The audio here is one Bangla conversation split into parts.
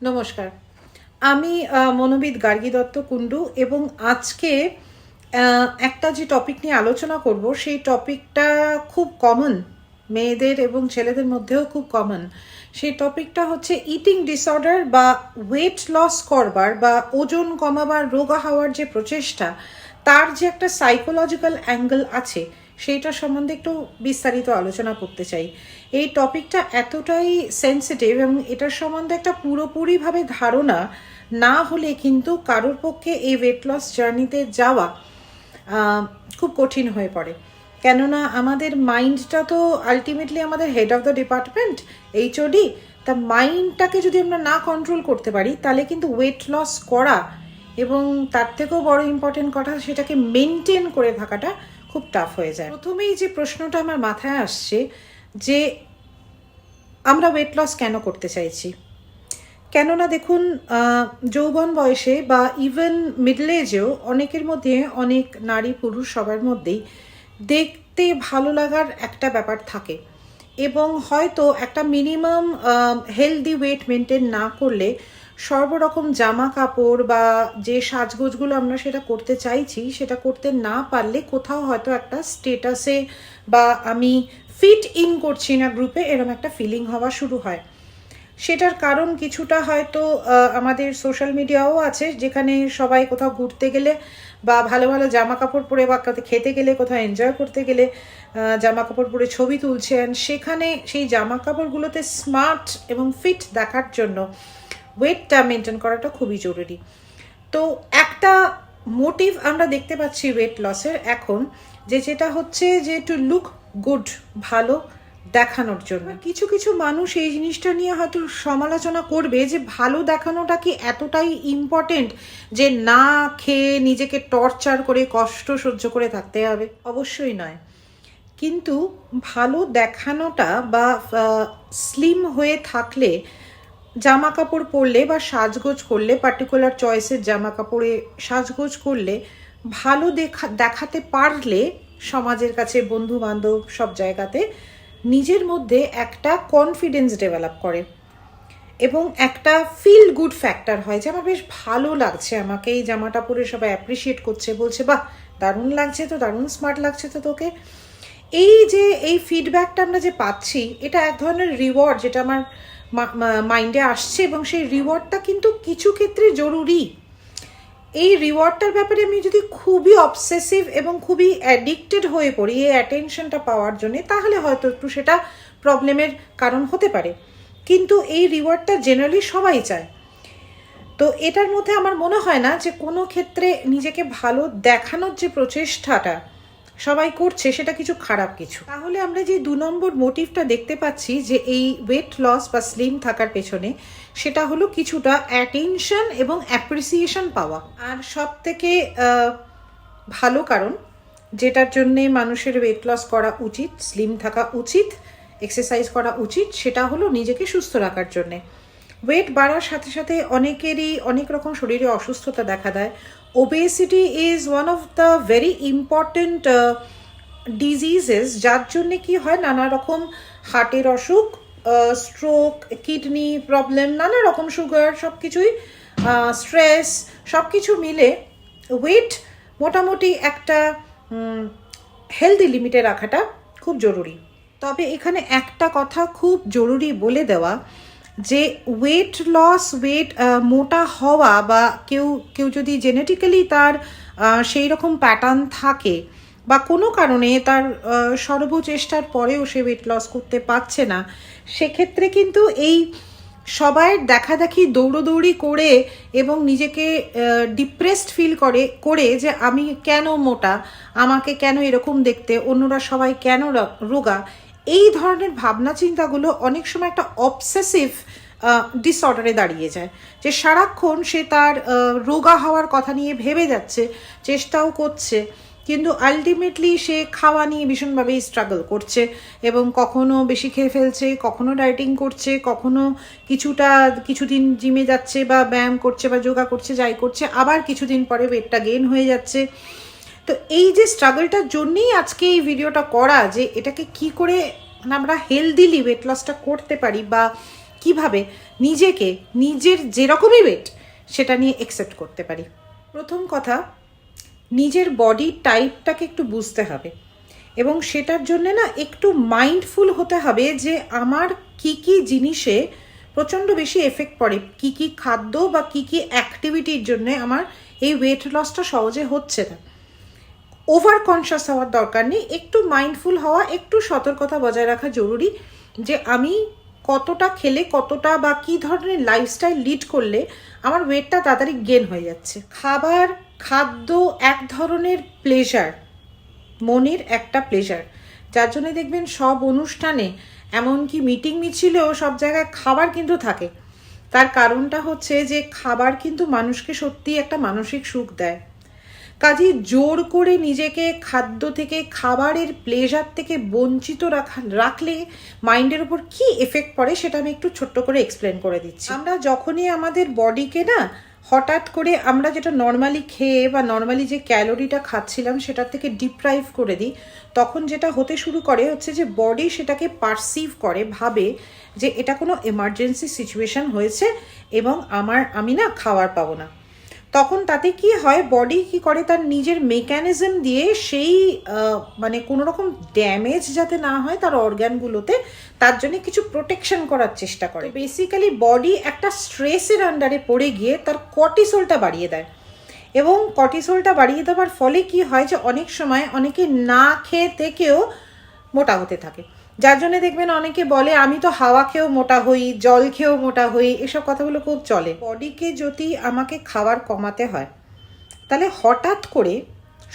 নমস্কার। আমি মনোবিদ গার্গী দত্ত কুণ্ডু এবং আজকে একটা যে টপিক নিয়ে আলোচনা করব সেই টপিকটা খুব কমন, মেয়েদের এবং ছেলেদের মধ্যেও খুব কমন। সেই টপিকটা হচ্ছে ইটিং ডিসঅর্ডার বা ওয়েট লস করবার বা ওজন কমাবার, রোগা হওয়ার যে প্রচেষ্টা, তার যে একটা সাইকোলজিক্যাল অ্যাঙ্গেল আছে সেইটা সম্বন্ধে একটু বিস্তারিত আলোচনা করতে চাই। এই টপিকটা এতটাই সেন্সিটিভ এবং এটার সম্বন্ধে একটা পুরোপুরিভাবে ধারণা না হলে কিন্তু কারোর পক্ষে এই ওয়েট লস জার্নিতে যাওয়া খুব কঠিন হয়ে পড়ে। কেননা আমাদের মাইন্ডটা তো আলটিমেটলি আমাদের head of the department, HOD. তা মাইন্ডটাকে যদি আমরা না কন্ট্রোল করতে পারি তাহলে কিন্তু ওয়েট লস করা এবং তার থেকেও বড় ইম্পর্টেন্ট কথা সেটাকে মেনটেন করে থাকাটা খুব টাফ হয়ে যায়। প্রথমেই যে প্রশ্নটা আমার মাথায় আসছে যে আমরা ওয়েট লস কেন করতে চাইছি। কেননা দেখুন, যৌবন বয়সে বা ইভেন মিডল এজেও অনেকের মধ্যে, অনেক নারী পুরুষ সবার মধ্যেই দেখতে ভালো লাগার একটা ব্যাপার থাকে এবং হয়তো একটা মিনিমাম হেলদি ওয়েট মেনটেন না করলে সর্বরকম জামা কাপড় বা যে সাজগোজগুলো আমরা সেটা করতে চাইছি সেটা করতে না পারলে কোথাও হয়তো একটা স্টেটাসে বা আমি ফিট ইন করছি না গ্রুপে, এরকম একটা ফিলিং হওয়া শুরু হয়। সেটার কারণ কিছুটা হয়তো আমাদের সোশ্যাল মিডিয়াও আছে, যেখানে সবাই কোথাও ঘুরতে গেলে বা ভালো ভালো জামা কাপড় পরে বা খেতে গেলে, কোথাও এনজয় করতে গেলে জামা কাপড় পরে ছবি তুলছেন, সেখানে সেই জামা কাপড়গুলোতে স্মার্ট এবং ফিট দেখার জন্য ওয়েটটা মেনটেন করাটা খুবই জরুরি। তো একটা মোটিভ আমরা দেখতে পাচ্ছি ওয়েট লসের এখন, যেটা হচ্ছে যে টু লুক গুড, ভালো দেখানোর জন্য। কিছু কিছু মানুষ এই জিনিসটা নিয়ে হয়তো সমালোচনা করবে যে ভালো দেখানোটা কি এতটাই ইম্পর্টেন্ট যে না খেয়ে নিজেকে টর্চার করে কষ্ট সহ্য করে থাকতে হবে? অবশ্যই নয়। কিন্তু ভালো দেখানোটা বা স্লিম হয়ে থাকলে, জামা কাপড় পরলে বা সাজগোজ করলে, পার্টিকুলার চয়েসের জামা কাপড়ে সাজগোজ করলে, ভালো দেখাতে পারলে সমাজের কাছে, বন্ধু বান্ধব সব জায়গাতে নিজের মধ্যে একটা কনফিডেন্স ডেভেলপ করে এবং একটা ফিল গুড ফ্যাক্টর হয় যে আমার বেশ ভালো লাগছে, আমাকে এই জামাটা পরে সবাই অ্যাপ্রিসিয়েট করছে, বলছে বাহ দারুণ লাগছে তো, দারুণ স্মার্ট লাগছে তো তোকে। এই যে এই ফিডব্যাকটা আমরা যে পাচ্ছি, এটা এক ধরনের রিওয়ার্ড যেটা আমার মাইন্ডে আসছে এবং সেই রিওয়ার্ডটা কিন্তু কিছু ক্ষেত্রে জরুরি। এই রিওয়ার্ডটার ব্যাপারে আমি যদি খুবই অবসেসিভ এবং খুবই অ্যাডিক্টেড হয়ে পড়ি এই অ্যাটেনশনটা পাওয়ার জন্য, তাহলে হয়তো একটু সেটা প্রবলেমের কারণ হতে পারে। কিন্তু এই রিওয়ার্ডটা জেনারেলি সবাই চায়। তো এটার মধ্যে আমার মনে হয় না যে কোনো ক্ষেত্রে নিজেকে ভালো দেখানোর যে প্রচেষ্টাটা সবাই করছে সেটা কিছু খারাপ কিছু। তাহলে আমরা যে 2 নম্বর মোটিভটা দেখতে পাচ্ছি যে এই ওয়েট লস বা স্লিম থাকার পেছনে, সেটা হলো কিছুটা অ্যাটেনশন এবং অ্যাপ্রিসিয়েশন পাওয়া। আর সব থেকে ভালো কারণ যেটার জন্যে মানুষের ওয়েট লস করা উচিত, স্লিম থাকা উচিত, এক্সারসাইজ করা উচিত, সেটা হলো নিজেকে সুস্থ রাখার জন্যে। ওয়েট বাড়ার সাথে সাথে অনেকেরই অনেক রকম শরীরে অসুস্থতা দেখা দেয়। Obesity is one of the very important diseases, যার জন্যে কি হয়, নানা রকম হার্টের অসুখ, স্ট্রোক, কিডনি প্রবলেম, নানা রকম সুগার, সব কিছুই, স্ট্রেস, সব কিছু মিলে ওয়েট মোটামুটি একটা হেলদি লিমিটে রাখাটা খুব জরুরি। তবে এখানে একটা কথা খুব জরুরি বলে দেওয়া, যে ওয়েট লস, মোটা হওয়া বা কেউ কেউ যদি জেনেটিক্যালি তার সেই রকম প্যাটার্ন থাকে বা কোনো কারণে তার সর্বচেষ্টার পরেও সে ওয়েট লস করতে পারছে না, সেক্ষেত্রে কিন্তু এই সবাইয়ের দেখাদেখি দৌড়োদৌড়ি করে এবং নিজেকে ডিপ্রেসড ফিল করে যে আমি কেন মোটা, আমাকে কেন এরকম দেখতে, অন্যরা সবাই কেন রোগা, এই ধরনের ভাবনা চিন্তাগুলো অনেক সময় একটা অবসেসিভ ডিসঅর্ডারে দাঁড়িয়ে যায়। যে সারাক্ষণ সে তার রোগা হওয়ার কথা নিয়ে ভেবে যাচ্ছে, চেষ্টাও করছে, কিন্তু আলটিমেটলি সে খাওয়া নিয়ে ভীষণভাবেই স্ট্রাগল করছে এবং কখনো বেশি খেয়ে ফেলছে, কখনো ডায়েটিং করছে, কখনো কিছুদিন জিমে যাচ্ছে বা ব্যায়াম করছে বা যোগা করছে, যাই করছে, আবার কিছুদিন পরে ওয়েটটা গেইন হয়ে যাচ্ছে। তো এই যে স্ট্রাগলটার জন্যেই আজকে এই ভিডিওটা করা, যে এটাকে কি করে আমরা হেলদিলি ওয়েট লসটা করতে পারি বা কিভাবে নিজেকে নিজের যেরকমই ওয়েট সেটা নিয়ে অ্যাকসেপ্ট করতে পারি। প্রথম কথা, নিজের বডি টাইপটাকে একটু বুঝতে হবে এবং সেটার জন্য না একটু মাইন্ডফুল হতে হবে যে আমার কি কি জিনিসে প্রচণ্ড বেশি এফেক্ট পড়ে, কি কি খাদ্য বা কি কি অ্যাক্টিভিটির জন্য আমার এই ওয়েট লসটা সহজে হচ্ছে না। ওভার কনসিয়াস হওয়ার দরকার নেই, একটু মাইন্ডফুল হওয়া, একটু সতর্কতা বজায় রাখা জরুরি যে আমি কতটা খেলে কতটা বা কী ধরনের লাইফস্টাইল লিড করলে আমার ওয়েটটা তাড়াতাড়ি গেন হয়ে যাচ্ছে। খাদ্য এক ধরনের প্লেজার, মনের একটা প্লেজার, যার জন্য দেখবেন সব অনুষ্ঠানে এমনকি মিটিং মিছিলেও সব জায়গায় খাবার কিন্তু থাকে। তার কারণটা হচ্ছে যে খাবার কিন্তু মানুষকে সত্যি একটা মানসিক সুখ দেয়। কাজেই জোর করে নিজেকে খাদ্য থেকে, খাবারের প্লেজার থেকে বঞ্চিত রাখলে মাইন্ডের উপর কী এফেক্ট পড়ে সেটা আমি একটু ছোট্ট করে এক্সপ্লেন করে দিচ্ছি। আমরা যখনই আমাদের বডিকে না হঠাৎ করে আমরা যেটা নর্মালি খেয়ে বা নর্মালি যে ক্যালোরিটা খাচ্ছিলাম সেটার থেকে ডিপ্রাইভ করে দিই, তখন যেটা হতে শুরু করে হচ্ছে যে বডি সেটাকে পারসিভ করে, ভাবে যে এটা কোনো এমার্জেন্সি সিচুয়েশন হয়েছে এবং আমি না খাবার পাবো না। তখন তাতে কি হয়, বডি কি করে তার নিজের মেকানিজম দিয়ে সেই মানে কোনো রকম ড্যামেজ যাতে না হয় তার অর্গ্যানগুলোতে, তার জন্য কিছু প্রোটেকশন করার চেষ্টা করে। বেসিক্যালি বডি একটা স্ট্রেসের আন্ডারে পড়ে গিয়ে তার কর্টিসোলটা বাড়িয়ে দেয় এবং কর্টিসোলটা বাড়িয়ে দেওয়ার ফলে কি হয় যে অনেক সময় অনেকে না খেয়ে থেকেও মোটা হতে থাকে। যার জন্য দেখবেন অনেকে বলে আমি তো হাওয়া খেয়েও মোটা হই, জল খেয়েও মোটা হই, এসব কথাগুলো খুব চলে। বডিকে যদি আমাকে খাবার কমাতে হয় তাহলে হঠাৎ করে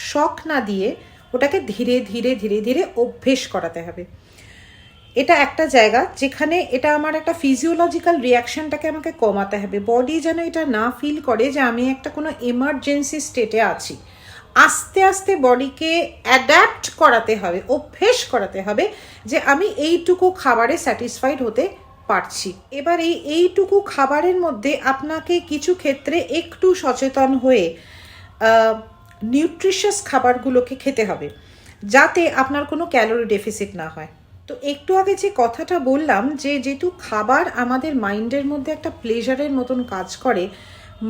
শখ না দিয়ে ওটাকে ধীরে ধীরে ধীরে ধীরে অভ্যেস করাতে হবে। এটা একটা জায়গা যেখানে এটা আমার একটা ফিজিওলজিক্যাল রিয়াকশনটাকে আমাকে কমাতে হবে। বডি যেন এটা না ফিল করে যে আমি একটা কোনো এমার্জেন্সি স্টেটে আছি। আস্তে আস্তে বডিকে অ্যাডাপ্ট করাতে হবে, অভ্যেস করাতে হবে যে আমি এইটুকু খাবারে স্যাটিসফাইড হতে পারছি। এবার এইটুকু খাবারের মধ্যে আপনাকে কিছু ক্ষেত্রে একটু সচেতন হয়ে নিউট্রিশাস খাবারগুলোকে খেতে হবে যাতে আপনার কোনো ক্যালোরি ডেফিসিট না হয়। তো একটু আগে যে কথাটা বললাম যে যেহেতু খাবার আমাদের মাইন্ডের মধ্যে একটা প্লেজারের মতন কাজ করে,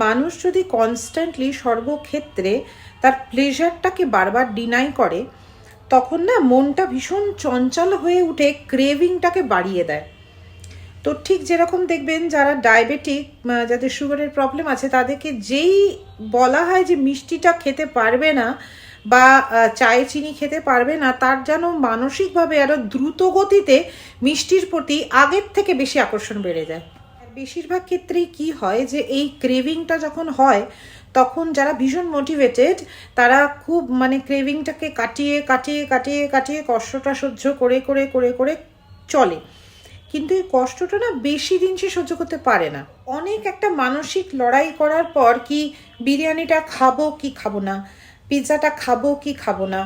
মানুষ যদি কনস্ট্যান্টলি সর্বক্ষেত্রে তার প্লেজারটাকে বারবার ডিনাই করে তখন না মনটা ভীষণ চঞ্চল হয়ে উঠে ক্রেভিংটাকে বাড়িয়ে দেয়। তো ঠিক যেরকম দেখবেন যারা ডায়াবেটিক, যাদের সুগারের প্রবলেম আছে, তাদেরকে যেই বলা হয় যে মিষ্টিটা খেতে পারবে না বা চায়ে চিনি খেতে পারবে না, তার যেন মানসিকভাবে আরও দ্রুত গতিতে মিষ্টির প্রতি আগের থেকে বেশি আকর্ষণ বেড়ে যায়। বেশিরভাগ ক্ষেত্রেই কি হয় যে এই ক্রেভিংটা যখন হয় তখন যারা ভীষণ মোটিভেটেড তারা খুব মানে ক্রেভিংটাকে কাটিয়ে কাটিয়ে কাটিয়ে কাটিয়ে কষ্টটা সহ্য করে করে করে করে চলে, কিন্তু এই কষ্টটা না বেশি দিন সে সহ্য করতে পারে না। অনেক একটা মানসিক লড়াই করার পর কি বিরিয়ানিটা খাবো কি খাবো না, পিৎজাটা খাবো কি খাবো না,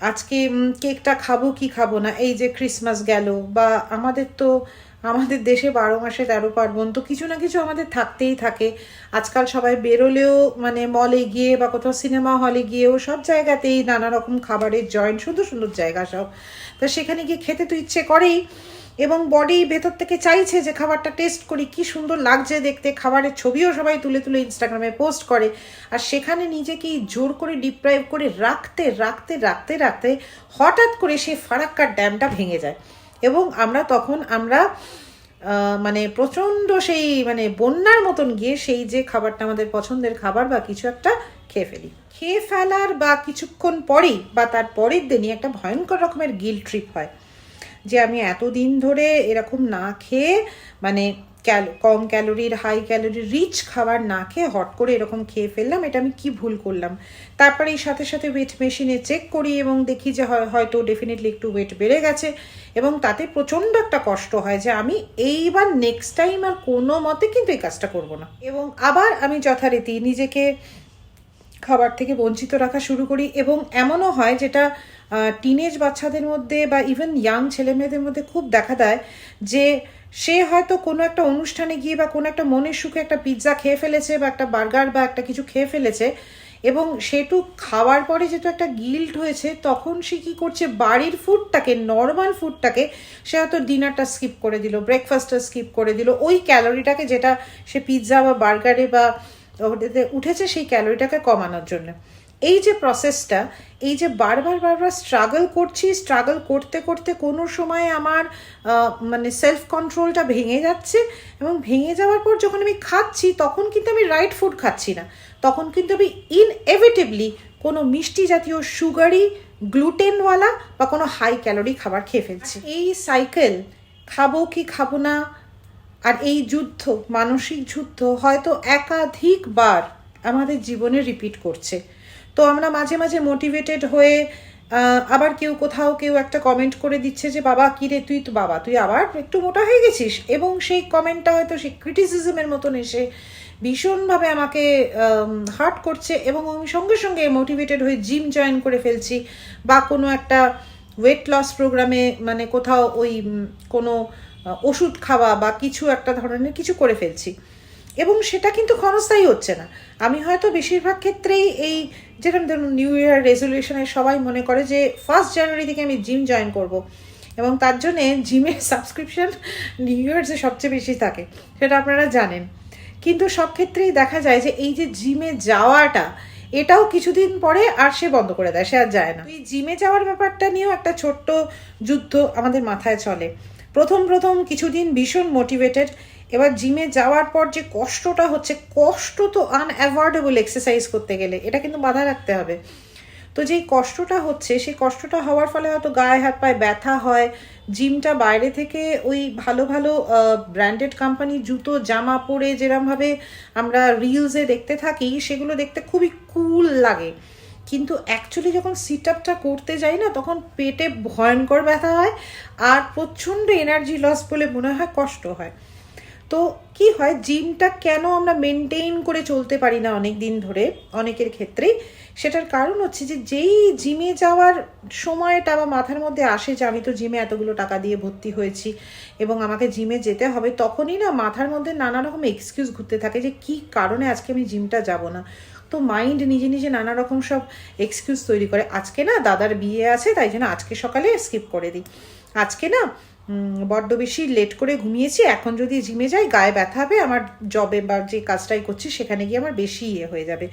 আজকে কেকটা খাবো কি খাবো না, এই যে ক্রিসমাস গেল বা আমাদের দেশে 12 মাসে 13 পার্বণ, তো কিছু না কিছু আমাদের থাকতেই থাকে। আজকাল সবাই বেরোলেও মানে মলে গিয়ে বা কোথাও সিনেমা হলে গিয়েও সব জায়গাতেই নানা রকম খাবারের জয়েন্ট, সুন্দর সুন্দর জায়গা সব, তো সেখানে গিয়ে খেতে তো ইচ্ছে করেই এবং বডি ভেতর থেকে চাইছে যে খাবারটা টেস্ট করি, কি সুন্দর লাগছে দেখতে, খাবারের ছবিও সবাই তুলে তুলে ইনস্টাগ্রামে পোস্ট করে, আর সেখানে নিজেকেই জোর করে ডিপ্রাইভ করে রাখতে রাখতে রাখতে রাখতে হঠাৎ করে সেই ফারাক্কার ড্যামটা ভেঙে যায় এবং আমরা মানে প্রচণ্ড সেই মানে বন্যার মতন গিয়ে সেই যে খাবারটা আমাদের পছন্দের খাবার বা কিছু একটা খেয়ে ফেলার বা কিছুক্ষণ পরেই বা তার পরের দিনই একটা ভয়ঙ্কর রকমের গিল্ট ট্রিপ হয় যে আমি এতদিন ধরে এরকম না খেয়ে মানে কম ক্যালোরির হাই ক্যালোরির রিচ খাবার না খেয়ে হট করে এরকম খেয়ে ফেললাম, এটা আমি কি ভুল করলাম। তারপরে এই সাথে সাথে ওয়েট মেশিনে চেক করি এবং দেখি যে হয়তো ডেফিনেটলি একটু ওয়েট বেড়ে গেছে এবং তাতে প্রচণ্ড একটা কষ্ট হয় যে আমি এইবার নেক্সট টাইম আর কোনো মতে কিন্তু এই কাজটা করব না এবং আবার আমি যথারীতি নিজেকে খাবার থেকে বঞ্চিত রাখা শুরু করি। এবং এমনও হয় যেটা টিনেজ বাচ্চাদের মধ্যে বা ইভেন ইয়াং ছেলেমেয়েদের মধ্যে খুব দেখা দেয় যে সে হয়তো কোনো একটা অনুষ্ঠানে গিয়ে বা কোনো একটা মনের সুখে একটা পিৎজা খেয়ে ফেলেছে বা একটা বার্গার বা একটা কিছু খেয়ে ফেলেছে এবং সেটুক খাওয়ার পরে যেহেতু একটা গিল্ট হয়েছে, তখন সে কী করছে, বাড়ির ফুডটাকে, নর্মাল ফুডটাকে সে হয়তো ডিনারটা স্কিপ করে দিল, ব্রেকফাস্টটা স্কিপ করে দিল, ওই ক্যালোরিটাকে যেটা সে পিৎজা বা বার্গারে বা ওটাতে উঠেছে সেই ক্যালোরিটাকে কমানোর জন্য। এই যে প্রসেসটা, এই যে বারবার স্ট্রাগল করছি, স্ট্রাগল করতে করতে কোনো সময় আমার মানে সেলফ কন্ট্রোলটা ভেঙে যাচ্ছে, এবং ভেঙে যাওয়ার পর যখন আমি খাচ্ছি তখন কিন্তু আমি রাইট ফুড খাচ্ছি না, তখন কিন্তু আমি ইনএভিটেবলি কোনো মিষ্টি জাতীয় সুগারি, গ্লুটেনওয়ালা বা কোনো হাই ক্যালোরি খাবার খেয়ে ফেলছি। এই সাইকেল, খাবো কি খাবো না, আর এই যুদ্ধ, মানসিক যুদ্ধ হয়তো একাধিকবার আমাদের জীবনে রিপিট করছে। তো আমরা মাঝে মাঝে মোটিভেটেড হয়ে আবার কেউ একটা কমেন্ট করে দিচ্ছে যে বাবা কিরে তুই আবার একটু মোটা হয়ে গেছিস, এবং সেই কমেন্টটা হয়তো সেই ক্রিটিসিজমের মতন এসে ভীষণভাবে আমাকে হার্ট করছে, এবং আমি সঙ্গে সঙ্গে মোটিভেটেড হয়ে জিম জয়েন করে ফেলছি, বা কোনো একটা ওয়েট লস প্রোগ্রামে মানে কোথাও ওই কোনো ওষুধ খাওয়া বা কিছু একটা ধরনের কিছু করে ফেলছি, এবং সেটা কিন্তু ক্ষণস্থায়ী হচ্ছে না। আমি হয়তো বেশিরভাগ ক্ষেত্রেই এই যেরকম ধরুন নিউ ইয়ার রেজলিউশনে সবাই মনে করে যে 1 জানুয়ারি থেকে আমি জিম জয়েন করব, এবং তার জন্যে জিমের সাবস্ক্রিপশন নিউ ইয়ার্সে সবচেয়ে বেশি থাকে, সেটা আপনারা জানেন। কিন্তু সব ক্ষেত্রেই দেখা যায় যে এই যে জিমে যাওয়াটা, এটাও কিছুদিন পরে আর সে বন্ধ করে দেয়, সে আর যায় না। এই জিমে যাওয়ার ব্যাপারটা নিয়েও একটা ছোট্ট যুদ্ধ আমাদের মাথায় চলে। প্রথম কিছুদিন ভীষণ মোটিভেটেড, এবার জিমে যাওয়ার পর যে কষ্টটা হচ্ছে, কষ্ট তো আনঅ্যাভয়েডেবল এক্সারসাইজ করতে গেলে, এটা কিন্তু মাথায় রাখতে হবে। তো যেই কষ্টটা হচ্ছে, সেই কষ্টটা হওয়ার ফলে হয়তো গায়ে হাত পায়ে ব্যথা হয়, জিমটা বাইরে থেকে ওই ভালো ভালো ব্র্যান্ডেড কোম্পানির জুতো জামা পরে যেরমভাবে আমরা রিলসে দেখতে থাকি, সেগুলো দেখতে খুবই কুল লাগে, কিন্তু অ্যাকচুয়ালি যখন সিট আপটা করতে যাই না, তখন পেটে ভয়ঙ্কর ব্যথা হয় আর প্রচণ্ড এনার্জি লস বলে মনে হয়, কষ্ট হয়। তো কি হয়, জিমটা কেন আমরা মেনটেন করে চলতে পারি না অনেক দিন ধরে অনেকের ক্ষেত্রেই, সেটার কারণ হচ্ছে যে যেই জিমে যাওয়ার সময়টা বা মাথার মধ্যে আসে যে আমি তো জিমে এতগুলো টাকা দিয়ে ভর্তি হয়েছি এবং আমাকে জিমে যেতে হবে, তখনই না মাথার মধ্যে নানা রকম এক্সকিউজ ঘুরতে থাকে যে কি কারণে আজকে আমি জিমটা যাব না। তো মাইন্ড নিজে নিজে নানা রকম সব এক্সকিউজ তৈরি করে, আজকে না দাদার বিয়ে আছে তাই জন্য আজকে সকালে স্কিপ করে দিই, আজকে না বড্ড বেশি লেট করে ঘুমিয়েছি, এখন যদি জিমে যাই গায়ে ব্যথা হবে, আমার জবে বা যে কাজটাই করছি সেখানে গিয়ে আমার বেশি হয়ে যাবে।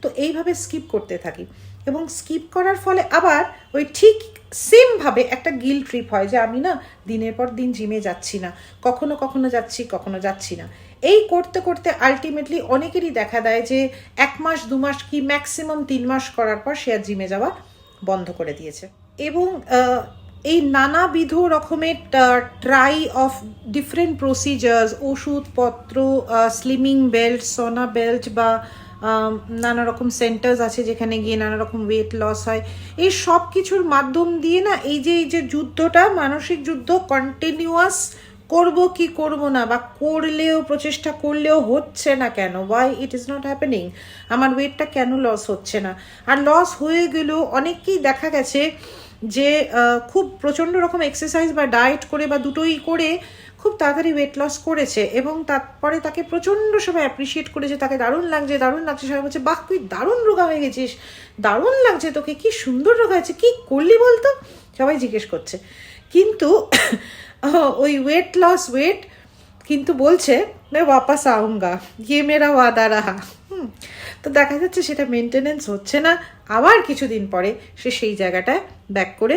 তো এইভাবে স্কিপ করতে থাকি, এবং স্কিপ করার ফলে আবার ওই ঠিক সেমভাবে একটা গিল্ট ট্রিপ হয় যে আমি না দিনের পর দিন জিমে যাচ্ছি না, কখনো যাচ্ছি কখনো যাচ্ছি না। এই করতে করতে আলটিমেটলি অনেকেরই দেখা দেয় যে 1 মাস 2 মাস কি ম্যাক্সিমাম 3 মাস করার পর সে আর জিমে যাওয়া বন্ধ করে দিয়েছে। এবং এই নানাবিধ রকমের ট্রাই অফ ডিফারেন্ট প্রসিজার্স, ওষুধপত্র, স্লিমিং বেল্ট, সোনা বেল্ট বা নানা রকম সেন্টার্স আছে যেখানে গিয়ে নানা রকম ওয়েট লস হয়, এই সব কিছুর মাধ্যম দিয়ে না এই যে যুদ্ধটা, মানসিক যুদ্ধ কন্টিনিউয়াস, করব কি করব না, বা করলেও প্রচেষ্টা করলেও হচ্ছে না কেন, why it is not happening, আমার ওয়েটটা কেন লস হচ্ছে না, আর লস হয়ে গেলেও অনেককেই দেখা গেছে যে খুব প্রচণ্ড রকম এক্সারসাইজ বা ডায়েট করে বা দুটোই করে খুব তাড়াতাড়ি ওয়েট লস করেছে, এবং তারপরে তাকে প্রচণ্ড সবাই অ্যাপ্রিসিয়েট করেছে, তাকে দারুণ লাগছে, সবাই বলছে বাহ তুই দারুণ রোগা হয়ে গেছিস, দারুণ লাগছে তোকে, কি সুন্দর রোগা হয়েছে, কী করলি বলতো, সবাই জিজ্ঞেস করছে। কিন্তু ওই ওয়েট লস কিন্তু বলছে मैं वापस आऊँगा, ये मेरा वादा रहा। তো দেখা যাচ্ছে সেটা মেনটেনেন্স হচ্ছে না, আবার কিছুদিন পরে সে সেই জায়গাটায় ব্যাক করে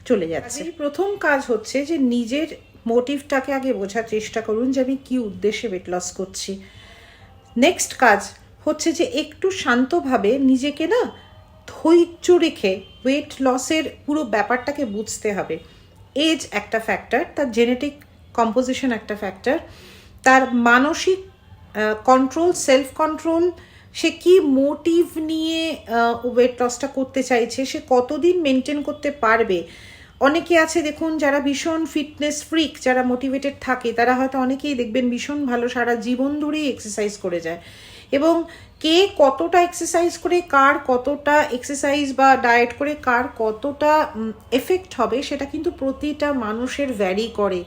চলে যাচ্ছে। প্রথম কাজ হচ্ছে যে নিজের মোটিভটাকে আগে বোঝার চেষ্টা করুন যে আমি কী উদ্দেশ্যে ওয়েট লস করছি। নেক্সট কাজ হচ্ছে যে একটু শান্তভাবে নিজেকে না ধৈর্য রেখে ওয়েট লসের পুরো ব্যাপারটাকে বুঝতে হবে। এজ একটা ফ্যাক্টর, তার জেনেটিক কম্পোজিশন একটা ফ্যাক্টর, তার মানসিক কন্ট্রোল, সেলফ কন্ট্রোল, সে কি মোটিভ নিয়ে ওয়েট লসটা করতে চাইছে, সে কতদিন মেনটেন করতে পারবে। অনেকে আছে দেখুন যারা ভীষণ ফিটনেস ফ্রিক, যারা মোটিভেটেড থাকে, তারা হয়তো অনেকেই দেখবেন ভীষণ ভালো সারা জীবন ধরেই এক্সারসাইজ করে যায়, এবং কে কতটা এক্সারসাইজ করে, কার কতটা এক্সারসাইজ বা ডায়েট করে কার কতটা এফেক্ট হবে, সেটা কিন্তু প্রতিটা মানুষের ভ্যারি করে।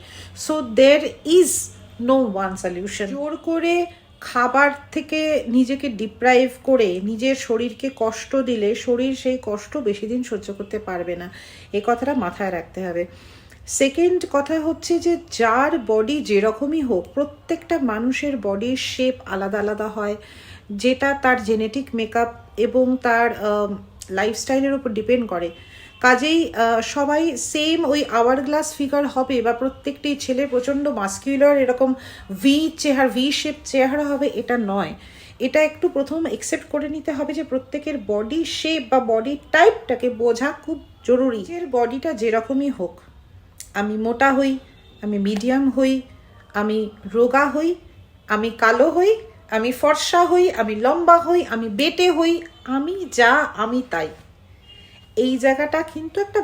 So there is no one solution. জোর করে খাবার থেকে নিজেকে ডিপ্রাইভ করে নিজের শরীরকে কষ্ট দিলে শরীর সেই কষ্ট বেশি দিন সহ্য করতে পারবে না, এই কথাটা মাথায় রাখতে হবে। সেকেন্ড কথা হচ্ছে যে যার বডি যেরকমই হোক, প্রত্যেকটা মানুষের বডির শেপ আলাদা আলাদা হয়, যেটা তার জেনেটিক মেকআপ এবং তার লাইফস্টাইলের উপর ডিপেন্ড করে। কাজেই সবাই সেম ওই আওয়ার গ্লাস ফিগার হবে বা প্রত্যেকটি ছেলে প্রচণ্ড মাস্কিউলার এরকম ভি শেপ চেহারা হবে, এটা নয়। এটা একটু প্রথম একসেপ্ট করে নিতে হবে যে প্রত্যেকের বডি শেপ বা বডি টাইপটাকে বোঝা খুব জরুরি। এর বডিটা যেরকমই হোক, আমি মোটা হই, আমি মিডিয়াম হই, আমি রোগা হই, আমি কালো হই, আমি ফর্সা হই, আমি লম্বা হই, আমি বেটে হই, আমি যা আমি তাই। এই জায়গাটা কিন্তু একটা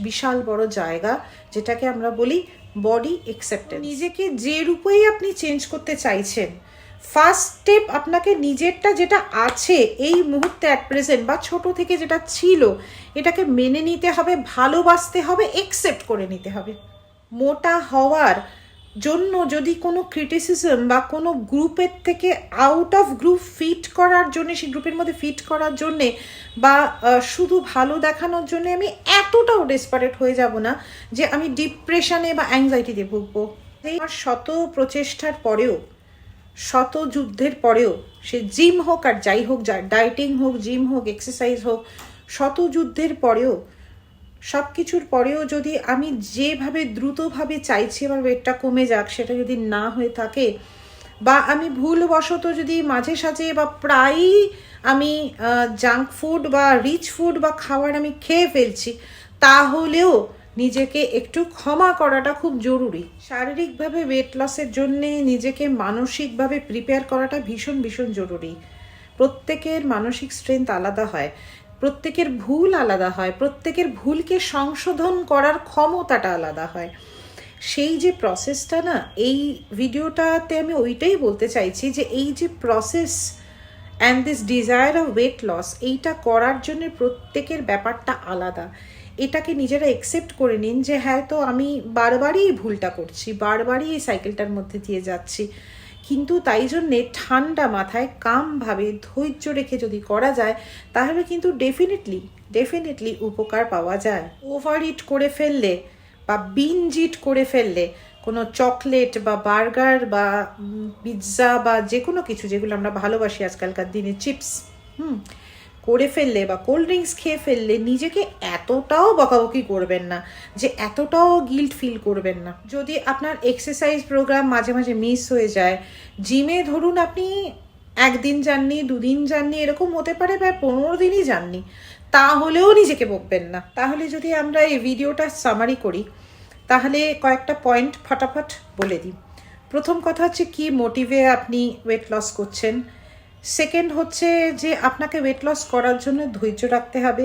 বিশাল বড় জায়গা, যেটাকে আমরা বলি বডি অ্যাকসেপ্টেন্স। নিজেকে যে রূপেই আপনি চেঞ্জ করতে চাইছেন, ফার্স্ট স্টেপ আপনাকে নিজেরটা যেটা আছে এই মুহূর্তে অ্যাট প্রেজেন্ট বা ছোট থেকে যেটা ছিল, এটাকে মেনে নিতে হবে, ভালোবাসতে হবে, অ্যাকসেপ্ট করে নিতে হবে। মোটা হওয়ার জন্য যদি কোনো ক্রিটিসিজম বা কোনো গ্রুপের থেকে আউট অফ গ্রুপ ফিট করার জন্য, সেই গ্রুপের মধ্যে ফিট করার জন্যে বা শুধু ভালো দেখানোর জন্য আমি এতটাও ডেসপারেট হয়ে যাব না যে আমি ডিপ্রেশনে বা অ্যাংজাইটিতে ভুগবো। এই শত প্রচেষ্টার পরেও, শত যুদ্ধের পরেও, সে জিম হোক আর যাই হোক, ডায়েটিং হোক, জিম হোক, এক্সারসাইজ হোক, শত যুদ্ধের পরেও, সব কিছুর পরেও যদি আমি যেভাবে দ্রুতভাবে চাইছি আমার ওয়েটটা কমে যাক, সেটা যদি না হয়ে থাকে, বা আমি ভুলবশত যদি মাঝে সাঝে বা প্রায়ই আমি জাঙ্ক ফুড বা রিচ ফুড বা খাবার আমি খেয়ে ফেলছি, তাহলেও নিজেকে একটু ক্ষমা করাটা খুব জরুরি। শারীরিকভাবে ওয়েট লসের জন্যে নিজেকে মানসিকভাবে প্রিপেয়ার করাটা ভীষণ ভীষণ জরুরি। প্রত্যেকের মানসিক স্ট্রেংথ আলাদা হয়, প্রত্যেকের ভুল আলাদা হয়, প্রত্যেকের ভুলকে সংশোধন করার ক্ষমতাটা আলাদা হয়। সেই যে প্রসেসটা না, এই ভিডিওটাতে আমি ওইটাই বলতে চাইছি যে এই যে process and this desire of weight loss, এইটা করার জন্য প্রত্যেকের ব্যাপারটা আলাদা। এটাকে নিজেরা অ্যাকসেপ্ট করে নিন যে হ্যাঁ, তো আমি বারবারই এই ভুলটা করছি, বারবারই এই সাইকেলটার মধ্যে দিয়ে যাচ্ছি, কিন্তু তাই জন্যে ঠান্ডা মাথায় কামভাবে ধৈর্য রেখে যদি করা যায়, তাহলে কিন্তু ডেফিনেটলি উপকার পাওয়া যায়। ওভার ইট করে ফেললে বা বিঞ্জ ইট করে ফেললে, কোনো চকলেট বা বার্গার বা পিৎজা বা যে কোনো কিছু যেগুলো আমরা ভালোবাসি আজকালকার দিনে, চিপস করে ফেললে বা কোল্ড ড্রিঙ্কস খেয়ে ফেললে নিজেকে এতটাও বকাবকি করবেন না, যে এতটাও গিল্ট ফিল করবেন না। যদি আপনার এক্সারসাইজ প্রোগ্রাম মাঝে মাঝে মিস হয়ে যায়, জিমে ধরুন আপনি একদিন যাননি, দুদিন যাননি, এরকম হতে পারে বা 15 দিনই যাননি, তাহলেও নিজেকে বকবেন না। তাহলে যদি আমরা এই ভিডিওটা সামারি করি, তাহলে কয়েকটা পয়েন্ট ফটাফট বলে দিই। প্রথম কথা হচ্ছে কি মোটিভে আপনি ওয়েট লস করছেন। সেকেন্ড হচ্ছে যে আপনাকে ওয়েট লস করার জন্য ধৈর্য রাখতে হবে,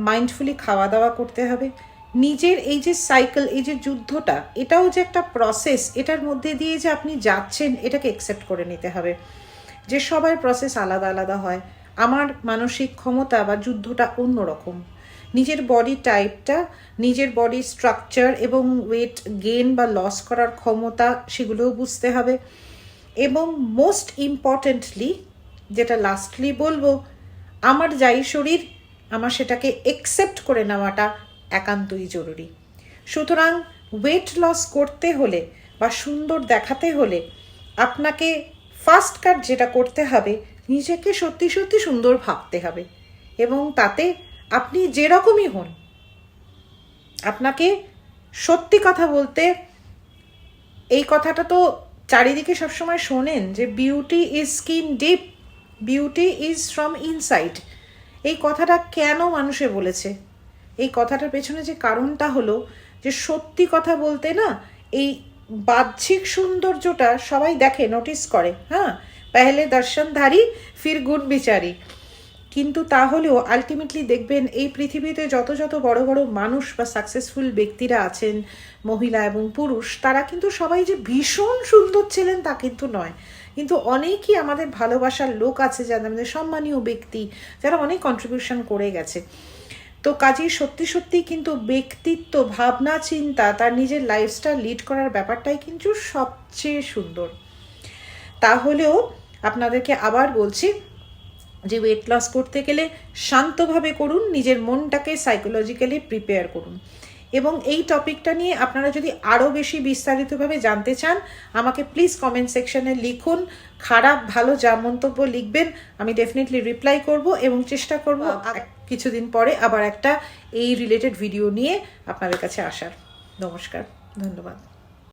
মাইন্ডফুলি খাওয়া দাওয়া করতে হবে। নিজের এই যে সাইকেল, এই যে যুদ্ধটা, এটাও যে একটা প্রসেস, এটার মধ্যে দিয়ে যে আপনি যাচ্ছেন, এটাকে অ্যাকসেপ্ট করে নিতে হবে যে সবার প্রসেস আলাদা আলাদা হয়। আমার মানসিক ক্ষমতা বা যুদ্ধটা অন্যরকম। নিজের বডি টাইপটা, নিজের বডি স্ট্রাকচার এবং ওয়েট গেইন বা লস করার ক্ষমতা, সেগুলোও বুঝতে হবে। এবং মোস্ট ইম্পর্টেন্টলি, যেটা লাস্টলি বলবো, আমার যাই শরীর, আমার সেটাকে অ্যাকসেপ্ট করে নেওয়াটা একান্তই জরুরি। সুতরাং ওয়েট লস করতে হলে বা সুন্দর দেখাতে হলে আপনাকে ফার্স্ট কাট যেটা করতে হবে, নিজেকে সত্যি সত্যি সুন্দর ভাবতে হবে, এবং তাতে আপনি যেরকমই হন, আপনাকে সত্যি কথা বলতে, এই কথাটা তো চারিদিকে সবসময় শোনেন যে beauty is skin deep, beauty is from inside. এই কথাটা কেন মানুষে বলেছে? এই কথাটার পেছনে যে কারণটা হলো যে সত্যি কথা বলতে না, এই বাহ্যিক সৌন্দর্যটা সবাই দেখে, নোটিস করে, হ্যাঁ, পেহলে দর্শনধারী ফির গুণ বিচারি, কিন্তু তাহলেও আলটিমেটলি দেখবেন এই পৃথিবীতে যত যত বড় বড় মানুষ বা সাকসেসফুল ব্যক্তিরা আছেন, মহিলা এবং পুরুষ, তারা কিন্তু সবাই যে ভীষণ সুন্দর ছিলেন তা কিন্তু নয়। কিন্তু অনেকই আমাদের ভালোবাসার লোক আছে, যারা আমাদের সম্মানীয় ব্যক্তি, যারা অনেক কন্ট্রিবিউশন করে গেছে। তো কাজেই সত্যি সত্যি কিন্তু ব্যক্তিত্ব, ভাবনা, চিন্তা, তার নিজের লাইফস্টাইল লিড করার ব্যাপারটাই কিন্তু সবচেয়ে সুন্দর। তাহলেও আপনাদেরকে আবার বলছি যে ওয়েট লস করতে গেলে শান্তভাবে করুন, নিজের মনটাকে সাইকোলজিক্যালি প্রিপেয়ার করুন। এবং এই টপিকটা নিয়ে আপনারা যদি আরও বেশি বিস্তারিতভাবে জানতে চান, আমাকে প্লিজ কমেন্ট সেকশনে লিখুন। খারাপ ভালো যা মন্তব্য লিখবেন আমি ডেফিনেটলি রিপ্লাই করব এবং চেষ্টা করব কিছুদিন পরে আবার একটা এই রিলেটেড ভিডিও নিয়ে আপনাদের কাছে আসার। নমস্কার, ধন্যবাদ।